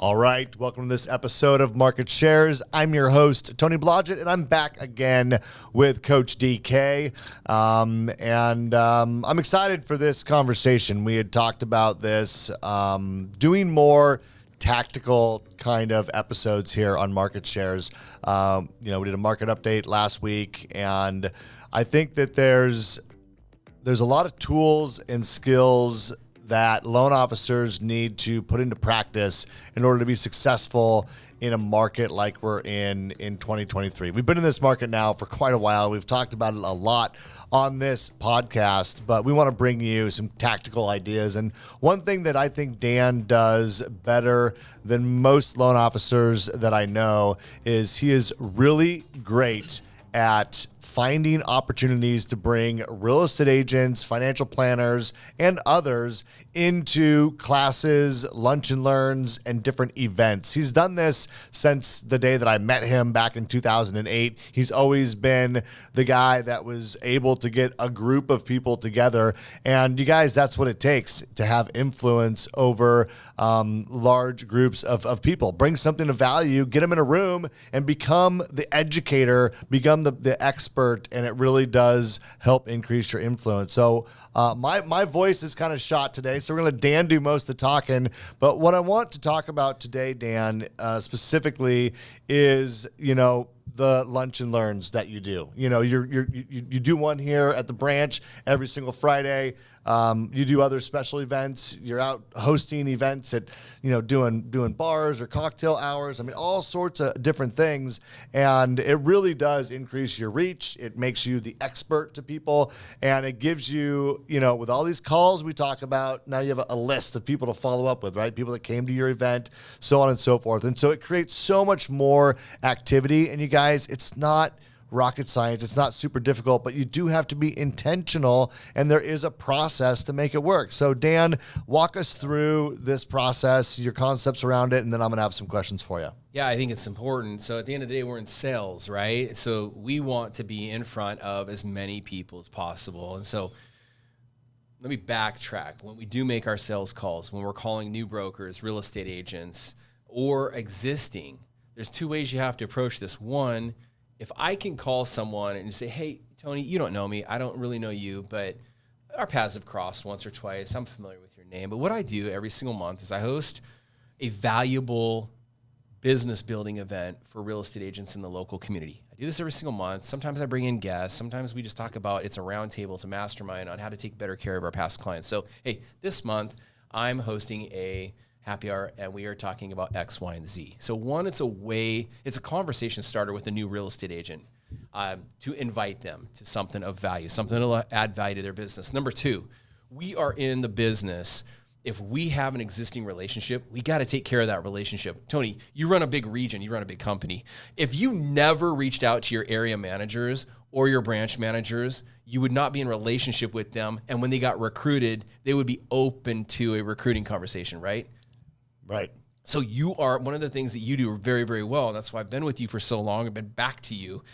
All right, welcome to this episode of Market Shares. I'm your host, Tony Blodgett, and I'm back again with Coach DK. I'm excited for this conversation. We had talked about this, doing more tactical kind of episodes here on Market Shares. We did a market update last week, and I think that there's a lot of tools and skills that loan officers need to put into practice in order to be successful in a market like we're in 2023. We've been in this market now for quite a while. We've talked about it a lot on this podcast, but we want to bring you some tactical ideas. And one thing that I think Dan does better than most loan officers that I know is he is really great at finding opportunities to bring real estate agents, financial planners, and others into classes, lunch and learns, and different events. He's done this since the day that I met him back in 2008. He's always been the guy that was able to get a group of people together. And you guys, that's what it takes to have influence over large groups of people. Bring something of value, get them in a room, and become the educator, become the expert, and it really does help increase your influence. So my voice is kind of shot today, so we're going to let Dan do most of the talking. But what I want to talk about today, Dan, specifically is, the lunch and learns that you do. You do one here at the branch every single Friday. You do other special events. You're out hosting events at, doing bars or cocktail hours. I mean, all sorts of different things. And it really does increase your reach. It makes you the expert to people. And it gives you, with all these calls we talk about, now you have a list of people to follow up with, right? People that came to your event, so on and so forth. And so it creates so much more activity. And you guys, it's not rocket science. It's not super difficult, but you do have to be intentional, and there is a process to make it work. So Dan, walk us through this process, your concepts around it, and then I'm going to have some questions for you. Yeah, I think it's important. So at the end of the day, we're in sales, right? So we want to be in front of as many people as possible. And so let me backtrack. When we do make our sales calls, when we're calling new brokers, real estate agents, or existing, there's two ways you have to approach this. One, if I can call someone and say, hey, Tony, you don't know me. I don't really know you, but our paths have crossed once or twice. I'm familiar with your name. But what I do every single month is I host a valuable business building event for real estate agents in the local community. I do this every single month. Sometimes I bring in guests. Sometimes we just talk about, it's a round table, it's a mastermind on how to take better care of our past clients. So, hey, this month I'm hosting a happy hour, and we are talking about X, Y, and Z. So one, it's a conversation starter with a new real estate agent to invite them to something of value, something to add value to their business. Number two, we are in the business. If we have an existing relationship, we got to take care of that relationship. Tony, you run a big region, you run a big company. If you never reached out to your area managers or your branch managers, you would not be in relationship with them. And when they got recruited, they would be open to a recruiting conversation, right? Right. So you are, one of the things that you do very, very well, and that's why I've been with you for so long, I've been back to you,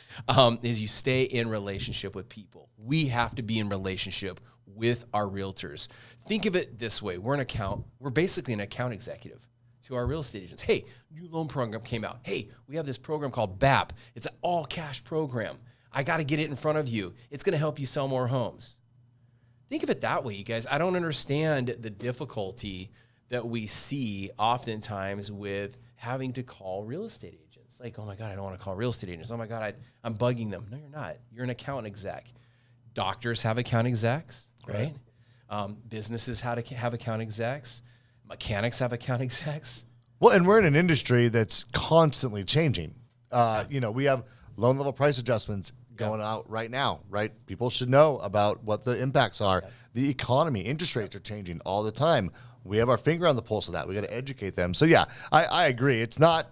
is you stay in relationship with people. We have to be in relationship with our realtors. Think of it this way. We're basically an account executive to our real estate agents. Hey, new loan program came out. Hey, we have this program called BAP. It's an all cash program. I got to get it in front of you. It's going to help you sell more homes. Think of it that way, you guys. I don't understand the difficulty that we see oftentimes with having to call real estate agents. Like, oh my God, I don't want to call real estate agents. Oh my God, I'm bugging them. No, you're not. You're an account exec. Doctors have account execs, right? Businesses have account execs. Mechanics have account execs. Well, and we're in an industry that's constantly changing. We have loan level price adjustments going out right now, right? People should know about what the impacts are. The economy, interest rates are changing all the time. We have our finger on the pulse of that. We got to educate them. So yeah, I agree. It's not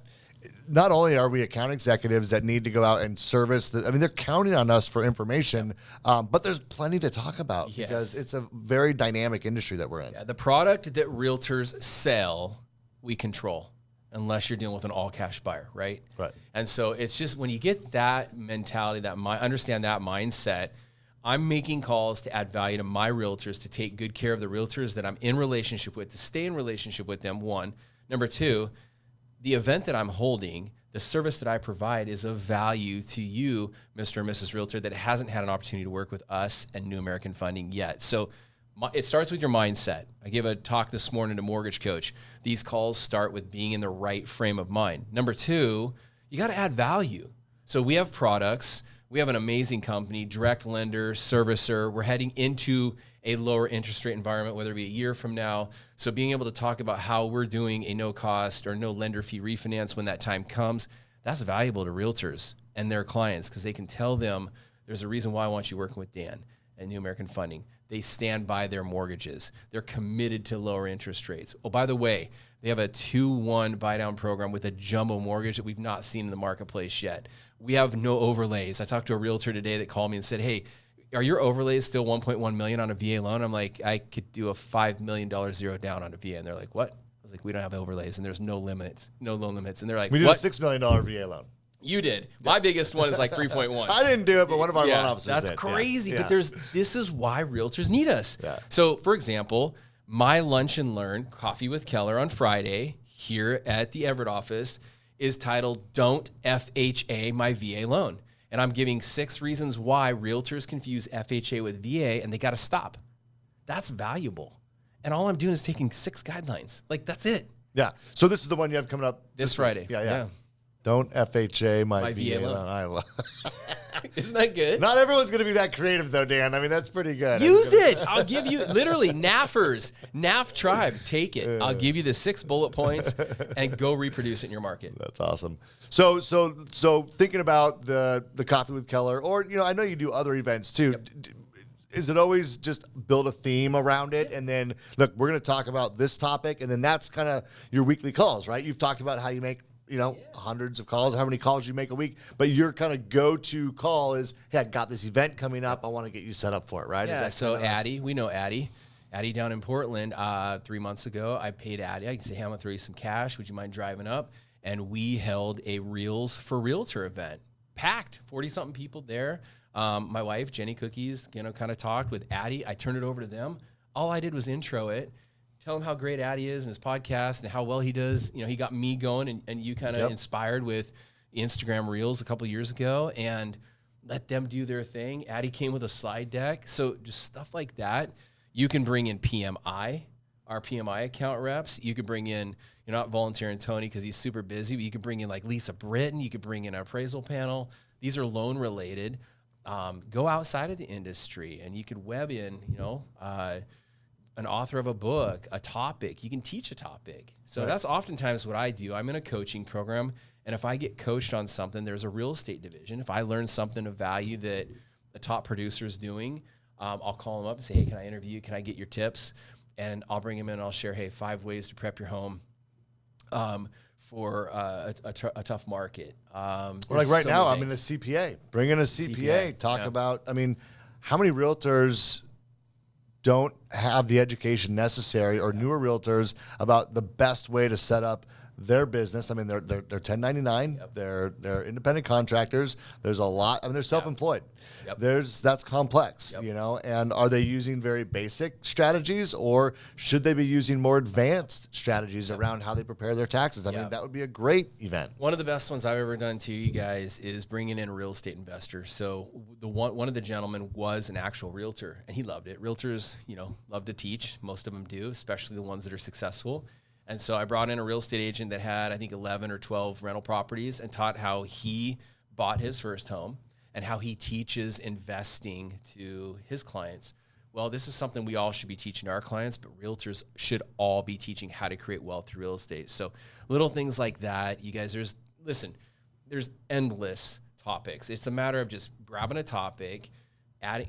only are we account executives that need to go out and service they're counting on us for information, but there's plenty to talk about because it's a very dynamic industry that we're in. Yeah, the product that realtors sell, we control, unless you're dealing with an all cash buyer, right? Right. And so it's just when you get that mentality, understand that mindset, I'm making calls to add value to my realtors, to take good care of the realtors that I'm in relationship with, to stay in relationship with them, one. Number two, the event that I'm holding, the service that I provide is of value to you, Mr. and Mrs. Realtor, that hasn't had an opportunity to work with us and New American Funding yet. So it starts with your mindset. I gave a talk this morning to Mortgage Coach. These calls start with being in the right frame of mind. Number two, you got to add value. So we have products. We have an amazing company, direct lender, servicer. We're heading into a lower interest rate environment, whether it be a year from now. So being able to talk about how we're doing a no cost or no lender fee refinance when that time comes, that's valuable to realtors and their clients, because they can tell them there's a reason why I want you working with Dan and New American Funding. They stand by their mortgages. They're committed to lower interest rates. Oh, by the way, they have a 2-1 buy down program with a jumbo mortgage that we've not seen in the marketplace yet. We have no overlays. I talked to a realtor today that called me and said, hey, are your overlays still 1.1 million on a VA loan? I'm like, I could do a $5 million zero down on a VA. And they're like, what? I was like, we don't have overlays and there's no limits, no loan limits. And they're like, we did what? a $6 million VA loan. You did. My biggest one is like 3.1. I didn't do it, but one of our loan officers that's did. crazy. Yeah. But this is why realtors need us. Yeah. So, for example, my Lunch and Learn Coffee with Keller on Friday here at the Everett office is titled Don't FHA My VA Loan. And I'm giving 6 reasons why realtors confuse FHA with VA and they got to stop. That's valuable. And all I'm doing is taking 6 guidelines. Like, that's it. Yeah. So this is the one you have coming up This Friday. Yeah. Don't FHA my VA VA loan. loan. I love. Isn't that good? Not everyone's going to be that creative, though, Dan. I mean, that's pretty good. Use it. I'll give you literally NAFers, NAF Tribe. Take it. I'll give you the 6 bullet points and go reproduce it in your market. That's awesome. So thinking about the Coffee with Keller, or I know you do other events too. Yep. Is it always just build a theme around it, and then look, we're going to talk about this topic, and then that's kind of your weekly calls, right? You've talked about how you make hundreds of calls, how many calls you make a week, but your kind of go-to call is, hey, I got this event coming up. I want to get you set up for it, right? Yeah, so Addie, we know Addie. Addie down in Portland, 3 months ago, I paid Addie. I said, hey, I'm going to throw you some cash. Would you mind driving up? And we held a Reels for Realtor event. Packed, 40-something people there. My wife, Jenny Cookies, kind of talked with Addie. I turned it over to them. All I did was intro it, tell him how great Addie is and his podcast and how well he does. He got me going, and you kind of inspired with Instagram Reels a couple years ago, and let them do their thing. Addie came with a slide deck. So just stuff like that. You can bring in PMI, our PMI account reps. You could bring in, you're not volunteering Tony because he's super busy, but you could bring in like Lisa Britton. You could bring in an appraisal panel. These are loan related. Go outside of the industry, and you could web in, an author of a book, a topic. You can teach a topic. So that's oftentimes what I do. I'm in a coaching program, and if I get coached on something, there's a real estate division. If I learn something of value that a top producer is doing, I'll call them up and say, hey, can I interview you? Can I get your tips? And I'll bring them in and I'll share, hey, 5 ways to prep your home for a tough market. Like right now, I'm in a CPA. Bring in a CPA. Talk about, how many realtors don't have the education necessary, or newer realtors, about the best way to set up their business? I mean, they're 1099. Yep. They're independent contractors. There's a lot. I mean, they're self-employed. Yep. That's complex, and are they using very basic strategies, or should they be using more advanced strategies around how they prepare their taxes? I mean, that would be a great event. One of the best ones I've ever done to you guys is bringing in a real estate investor. So one of the gentlemen was an actual realtor, and he loved it. Realtors, love to teach. Most of them do, especially the ones that are successful. And so I brought in a real estate agent that had, I think, 11 or 12 rental properties, and taught how he bought his first home and how he teaches investing to his clients. Well, this is something we all should be teaching our clients, but realtors should all be teaching how to create wealth through real estate. So little things like that, you guys, there's endless topics. It's a matter of just grabbing a topic,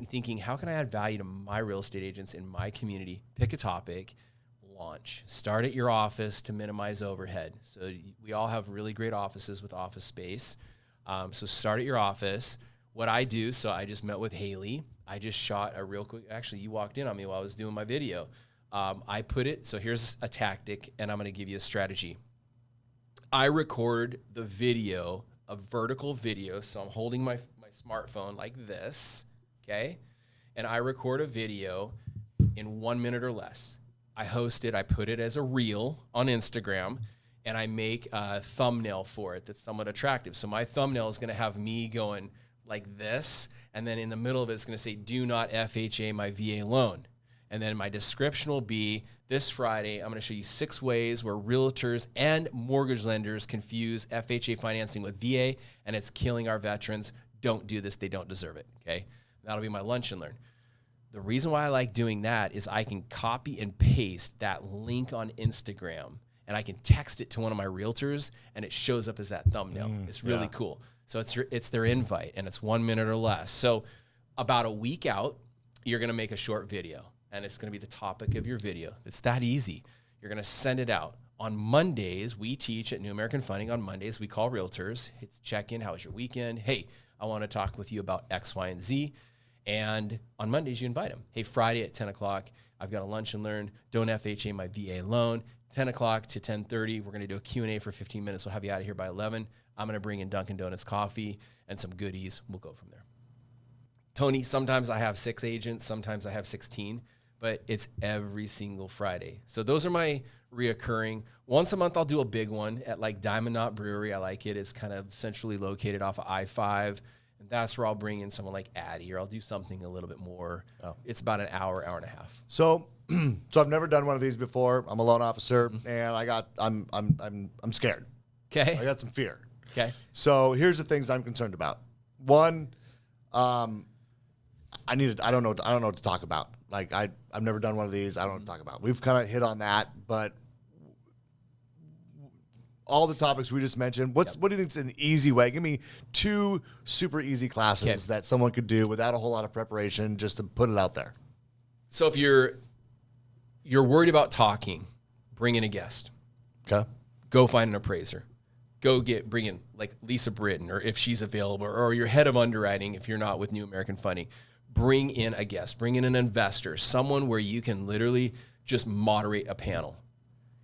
thinking, how can I add value to my real estate agents in my community? Pick a topic, launch. Start at your office to minimize overhead. So we all have really great offices with office space. So start at your office. What I do, so I just met with Haley. I just shot a real quick, actually you walked in on me while I was doing my video. So here's a tactic, and I'm going to give you a strategy. I record the video, a vertical video. So I'm holding my smartphone like this, okay? And I record a video in 1 minute or less. I host it. I put it as a reel on Instagram, and I make a thumbnail for it that's somewhat attractive. So my thumbnail is going to have me going like this, and then in the middle of it, it's going to say, "Do not FHA my VA loan." And then my description will be, this Friday, I'm going to show you 6 ways where realtors and mortgage lenders confuse FHA financing with VA, and it's killing our veterans. Don't do this. They don't deserve it. Okay. That'll be my lunch and learn. The reason why I like doing that is I can copy and paste that link on Instagram, and I can text it to one of my realtors, and it shows up as that thumbnail. It's really cool. So it's their invite, and it's 1 minute or less. So about a week out, you're going to make a short video, and it's going to be the topic of your video. It's that easy. You're going to send it out. On Mondays, we teach at New American Funding. On Mondays, we call realtors. It's check-in. How was your weekend? Hey, I want to talk with you about X, Y, and Z. And on Mondays, you invite them. Hey, Friday at 10 o'clock, I've got a lunch and learn. Don't FHA my VA loan. 10 o'clock to 10:30, we're going to do a Q&A for 15 minutes. We'll have you out of here by 11. I'm going to bring in Dunkin' Donuts coffee and some goodies. We'll go from there. Tony, sometimes I have 6 agents. Sometimes I have 16. But it's every single Friday. So those are my reoccurring. Once a month, I'll do a big one at like Diamond Knot Brewery. I like it. It's kind of centrally located off of I-5. And that's where I'll bring in someone like Addie, or I'll do something a little bit more. Oh. It's about an hour, hour and a half. So I've never done one of these before. I'm a loan officer, and I'm scared. Okay. I got some fear. Okay. So here's the things I'm concerned about. One, I don't know what to talk about. Like I've never done one of these. I don't know what to talk about. We've kind of hit on that, but all the topics we just mentioned, what do you think is an easy way? Give me 2 super easy classes that someone could do without a whole lot of preparation, just to put it out there. So if you're worried about talking, bring in a guest. Okay. Go find an appraiser. Bring in like Lisa Britton, or if she's available, or your head of underwriting if you're not with New American Funding. Bring in a guest. Bring in an investor, someone where you can literally just moderate a panel.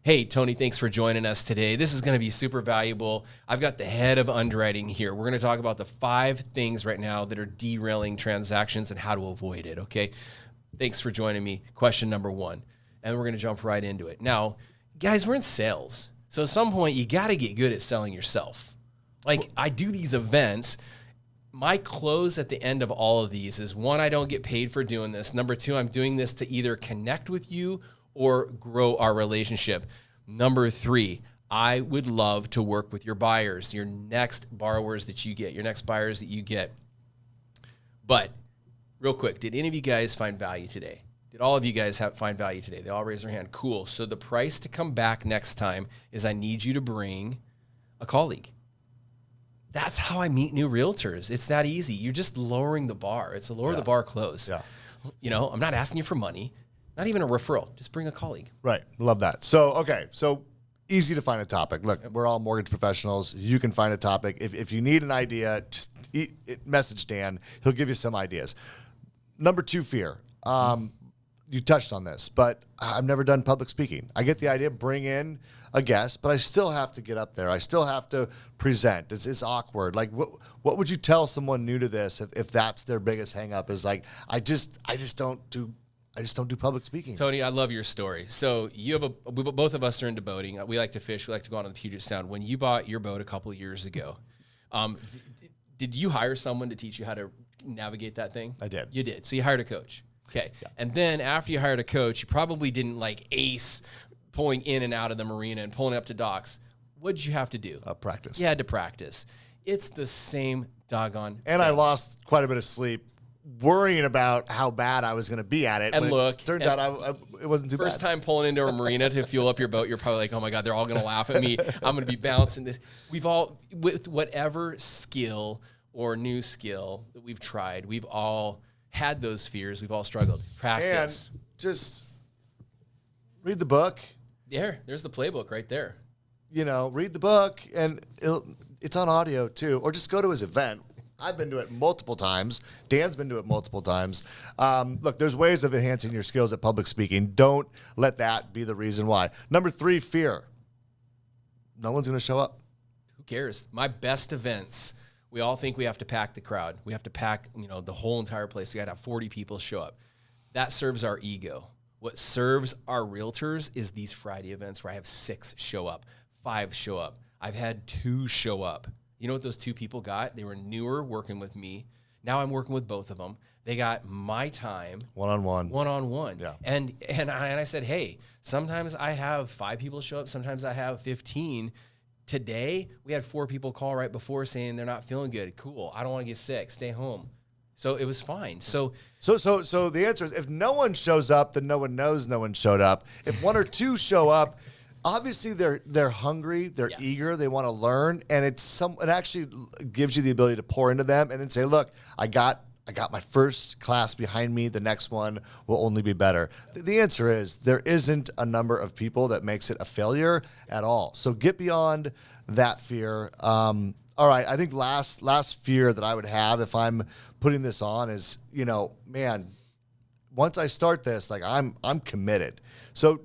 Hey, Tony, thanks for joining us today. This is going to be super valuable. I've got the head of underwriting here. We're going to talk about the 5 things right now that are derailing transactions and how to avoid it, okay? Thanks for joining me. Question number 1. And we're going to jump right into it. Now, guys, we're in sales. So at some point, you got to get good at selling yourself. Like, I do these events. My close at the end of all of these is, 1, I don't get paid for doing this. Number 2, I'm doing this to either connect with you or grow our relationship. Number 3, I would love to work with your buyers, your next borrowers that you get, your next buyers that you get. But real quick, did any of you guys find value today? Did all of you guys find value today? They all raised their hand. Cool. So the price to come back next time is I need you to bring a colleague. That's how I meet new realtors. It's that easy. You're just lowering the bar. It's a lower the bar close. Yeah. You know, I'm not asking you for money. Not even a referral. Just bring a colleague. Right. Love that. So, okay. So easy to find a topic. Look, we're all mortgage professionals. You can find a topic. If you need an idea, just message Dan. He'll give you some ideas. Number 2, fear. You touched on this, but I've never done public speaking. I get the idea, bring in a guest, but I still have to get up there. I still have to present. It's awkward. Like, what would you tell someone new to this if that's their biggest hang up, is like, I just don't do public speaking. Tony, I love your story. So both of us are into boating. We like to fish. We like to go on the Puget Sound. When you bought your boat a couple of years ago, did you hire someone to teach you how to navigate that thing? I did. You did. So you hired a coach. Okay. Yeah. And then after you hired a coach, you probably didn't like ace pulling in and out of the marina and pulling up to docks. What did you have to do? Practice. You had to practice. It's the same doggone And thing. I lost quite a bit of sleep worrying about how bad I was going to be at it. And look, turns out it wasn't too bad. First time pulling into a marina to fuel up your boat, you're probably like, oh my God, they're all going to laugh at me. I'm going to be bouncing this. We've all, with whatever skill or new skill that we've tried, we've all had those fears. We've all struggled. Practice. And just read the book. There's the playbook right there. You know, read the book, and it's on audio too. Or just go to his event. I've been to it multiple times. Dan's been to it multiple times. Look, there's ways of enhancing your skills at public speaking. Don't let that be the reason why. Number 3, fear. No one's going to show up. Who cares? My best events, we all think we have to pack the crowd. We have to pack, the whole entire place. We got to have 40 people show up. That serves our ego. What serves our realtors is these Friday events where I have 6 show up. 5 show up. I've had 2 show up. You know what those 2 people got? They were newer working with me. Now I'm working with both of them. They got my time. One-on-one. Yeah. And I said, hey, sometimes I have 5 people show up. Sometimes I have 15. Today, we had 4 people call right before saying they're not feeling good. Cool. I don't want to get sick. Stay home. So it was fine. So the answer is, if no one shows up, then no one knows no one showed up. If 1 or 2 show up, obviously they're hungry, they're eager, they want to learn, and it actually gives you the ability to pour into them and then say, look, I got my first class behind me. The next one will only be better. The answer is there isn't a number of people that makes it a failure at all. So get beyond that fear. All right, I think last fear that I would have if I'm putting this on is, man, once I start this, like I'm committed. So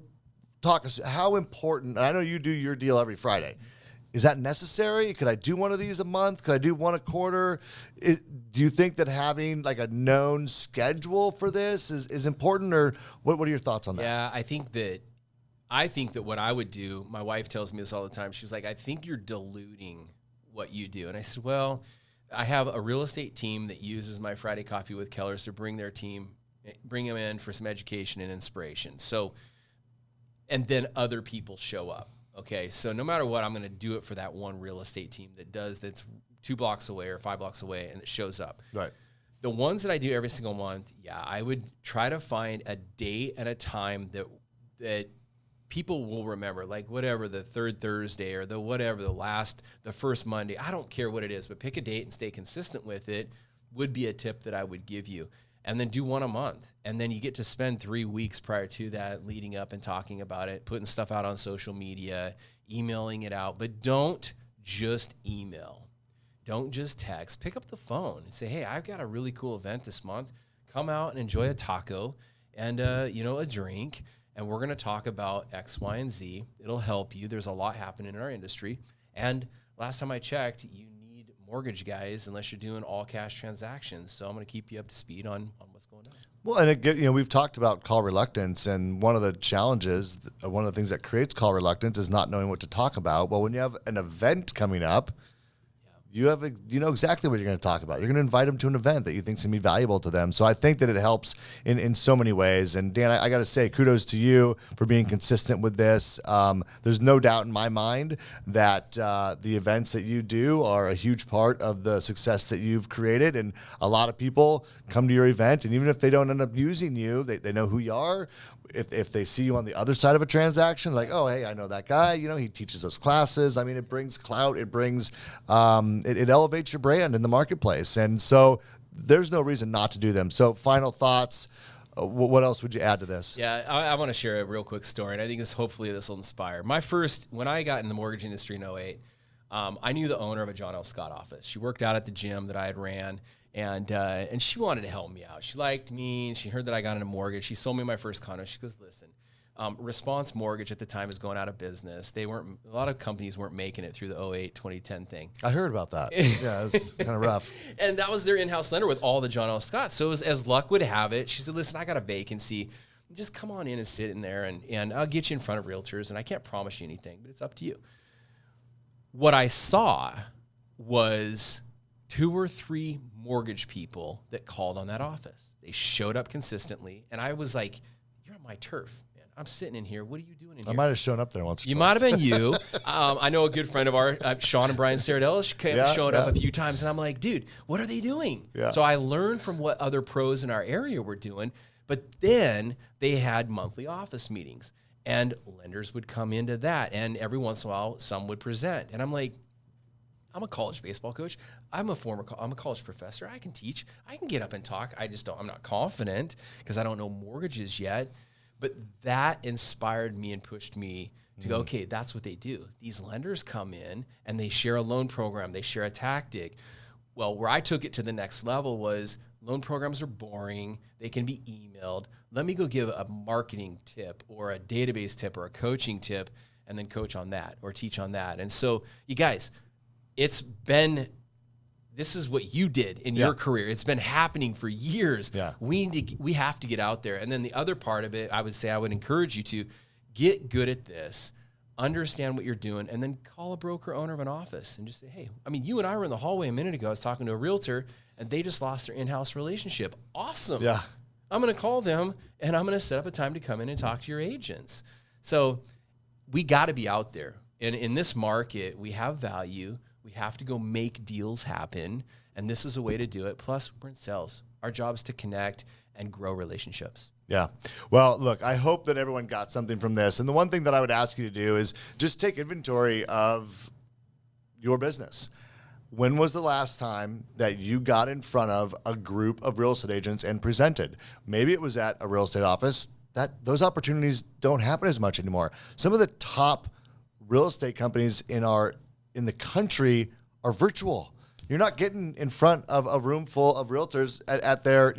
talk us, how important, and I know you do your deal every Friday. Is that necessary? Could I do one of these a month? Could I do one a quarter? Do you think that having like a known schedule for this is important, or what are your thoughts on that? Yeah, I think that what I would do, my wife tells me this all the time. She's like, I think you're diluting what you do. And I said, well, I have a real estate team that uses my Friday Coffee with Kellers to bring their team, bring them in for some education and inspiration. So, and then other people show up. Okay, so no matter what, I'm going to do it for that one real estate team that's 2 blocks away or 5 blocks away and it shows up. Right. The ones that I do every single month, I would try to find a date and a time that people will remember, like whatever, the 3rd Thursday or the first Monday. I don't care what it is, but pick a date and stay consistent with it would be a tip that I would give you. And then do one a month. And then you get to spend 3 weeks prior to that leading up and talking about it, putting stuff out on social media, emailing it out. But don't just email. Don't just text. Pick up the phone and say, hey, I've got a really cool event this month. Come out and enjoy a taco and a drink. And we're going to talk about X, Y, and Z. It'll help you. There's a lot happening in our industry. And last time I checked, you need mortgage guys unless you're doing all cash transactions. So I'm going to keep you up to speed on what's going on. Well, and we've talked about call reluctance, and one of the challenges, one of the things that creates call reluctance is not knowing what to talk about. Well, when you have an event coming up, you know exactly what you're going to talk about. You're going to invite them to an event that you think is going to be valuable to them. So I think that it helps in so many ways. And Dan, I got to say, kudos to you for being consistent with this. There's no doubt in my mind that the events that you do are a huge part of the success that you've created. And a lot of people come to your event, and even if they don't end up using you, they know who you are. If they see you on the other side of a transaction, like, oh, hey, I know that guy. He teaches those classes. I mean, it brings clout. It brings it elevates your brand in the marketplace. And so there's no reason not to do them. So final thoughts. What else would you add to this? Yeah, I want to share a real quick story, and I think hopefully this will inspire. When I got in the mortgage industry in 2008, I knew the owner of a John L. Scott office. She worked out at the gym that I had ran. And she wanted to help me out. She liked me, and she heard that I got into mortgage. She sold me my first condo. She goes, listen, Response Mortgage at the time was going out of business. A lot of companies weren't making it through the 2008, 2010 thing. I heard about that. Yeah, it was kind of rough. And that was their in-house lender with all the John L. Scott. So as luck would have it, she said, listen, I got a vacancy. Just come on in and sit in there, and I'll get you in front of realtors, and I can't promise you anything, but it's up to you. What I saw was 2 or 3 mortgage people that called on that office. They showed up consistently, and I was like, you're on my turf, man. I'm sitting in here. What are you doing in here? I might have shown up there once or twice. You might have been you. I know a good friend of ours, Sean and Brian Sardell, showed up a few times, and I'm like, dude, what are they doing? Yeah. So I learned from what other pros in our area were doing, but then they had monthly office meetings, and lenders would come into that, and every once in a while, some would present. And I'm like, I'm a college baseball coach. I'm a college professor. I can teach. I can get up and talk. I'm not confident because I don't know mortgages yet. But that inspired me and pushed me to go, okay, that's what they do. These lenders come in and they share a loan program. They share a tactic. Well, where I took it to the next level was loan programs are boring. They can be emailed. Let me go give a marketing tip or a database tip or a coaching tip and then coach on that or teach on that. And so you guys, this is what you did in your career. It's been happening for years. Yeah. We have to get out there. And then the other part of it, I would encourage you to get good at this. understand what you're doing, and then call a broker owner of an office and just say, hey, I mean, you and I were in the hallway a minute ago. I was talking to a realtor, and they just lost their in-house relationship. Awesome. Yeah. I'm going to call them, and I'm going to set up a time to come in and talk to your agents. So we got to be out there. And in this market, we have value. We have to go make deals happen, and this is a way to do it. Plus, we're in sales. Our job is to connect and grow relationships. Yeah. Well, look, I hope that everyone got something from this. And the one thing that I would ask you to do is just take inventory of your business. When was the last time that you got in front of a group of real estate agents and presented? Maybe it was at a real estate office. Those opportunities don't happen as much anymore. Some of the top real estate companies in the country are virtual. You're not getting in front of a room full of realtors at their,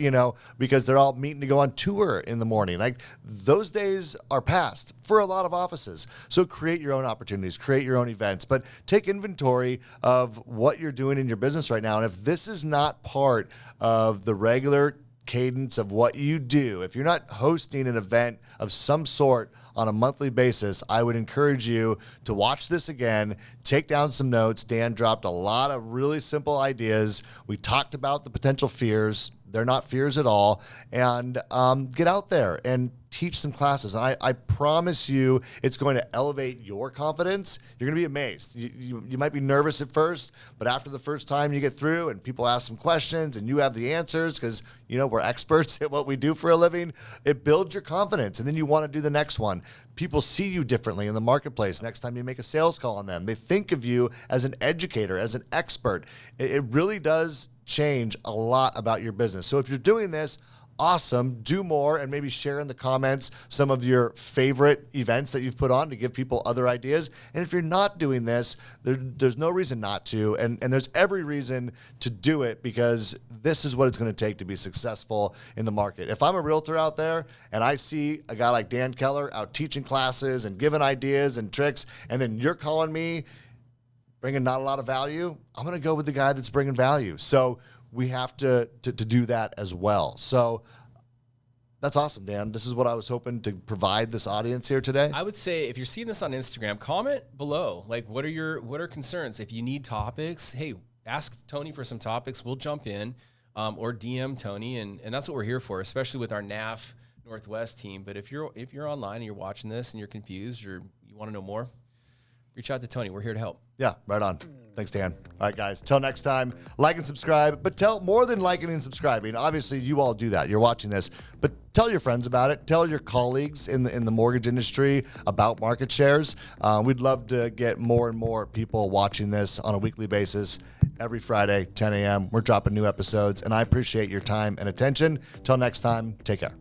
because they're all meeting to go on tour in the morning. Like, those days are past for a lot of offices. So create your own opportunities, create your own events, but take inventory of what you're doing in your business right now. And if this is not part of the regular cadence of what you do, if you're not hosting an event of some sort on a monthly basis, I would encourage you to watch this again, take down some notes. Dan dropped a lot of really simple ideas. We talked about the potential fears. They're not fears at all. And get out there and teach some classes. And I promise you it's going to elevate your confidence. You're going to be amazed. You might be nervous at first, but after the first time you get through and people ask some questions and you have the answers because, we're experts at what we do for a living, it builds your confidence. And then you want to do the next one. People see you differently in the marketplace. Next time you make a sales call on them, they think of you as an educator, as an expert. It really does change a lot about your business. So if you're doing this, awesome, do more, and maybe share in the comments some of your favorite events that you've put on to give people other ideas. And if you're not doing this, there's no reason not to, and there's every reason to do it, because this is what it's going to take to be successful in the market. If I'm a realtor out there and I see a guy like Dan Keller out teaching classes and giving ideas and tricks, and then you're calling me bringing not a lot of value, I'm going to go with the guy that's bringing value. So we have to do that as well. So that's awesome, Dan. This is what I was hoping to provide this audience here today. I would say if you're seeing this on Instagram, comment below. Like, what are concerns? If you need topics, hey, ask Tony for some topics. We'll jump in, or DM Tony, and that's what we're here for, especially with our NAF Northwest team. But if you're online and you're watching this and you're confused or you want to know more, reach out to Tony. We're here to help. Yeah, right on. Thanks, Dan. All right, guys. Till next time, like and subscribe. But tell more than liking and subscribing. Obviously, you all do that. You're watching this. But tell your friends about it. Tell your colleagues in the mortgage industry about market shares. We'd love to get more and more people watching this on a weekly basis. Every Friday, 10 a.m., we're dropping new episodes. And I appreciate your time and attention. Till next time, take care.